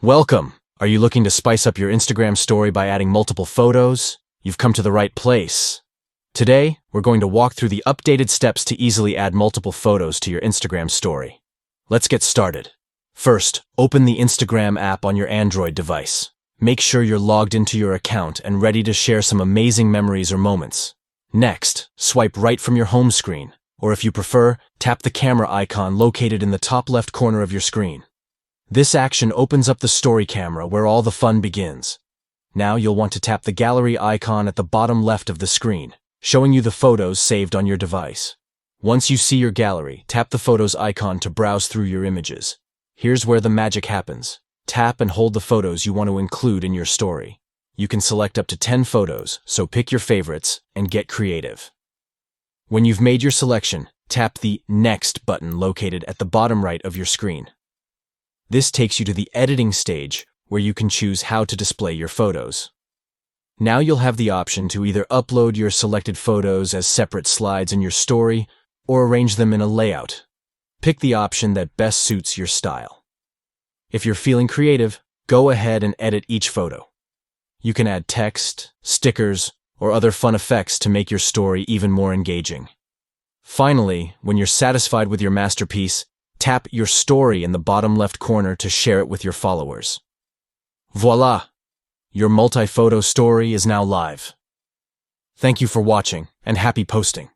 Welcome! Are you looking to spice up your Instagram story by adding multiple photos? You've come to the right place. Today, we're going to walk through the updated steps to easily add multiple photos to your Instagram story. Let's get started. First, open the Instagram app on your Android device. Make sure you're logged into your account and ready to share some amazing memories or moments. Next, swipe right from your home screen, or if you prefer, tap the camera icon located in the top left corner of your screen. This action opens up the story camera where all the fun begins. Now you'll want to tap the gallery icon at the bottom left of the screen, showing you the photos saved on your device. Once you see your gallery, tap the photos icon to browse through your images. Here's where the magic happens. Tap and hold the photos you want to include in your story. You can select up to 10 photos, so pick your favorites and get creative. When you've made your selection, tap the Next button located at the bottom right of your screen. This takes you to the editing stage, where you can choose how to display your photos. Now you'll have the option to either upload your selected photos as separate slides in your story, or arrange them in a layout. Pick the option that best suits your style. If you're feeling creative, go ahead and edit each photo. You can add text, stickers, or other fun effects to make your story even more engaging. Finally, when you're satisfied with your masterpiece, tap your story in the bottom left corner to share it with your followers. Voila! Your multi-photo story is now live. Thank you for watching, and happy posting!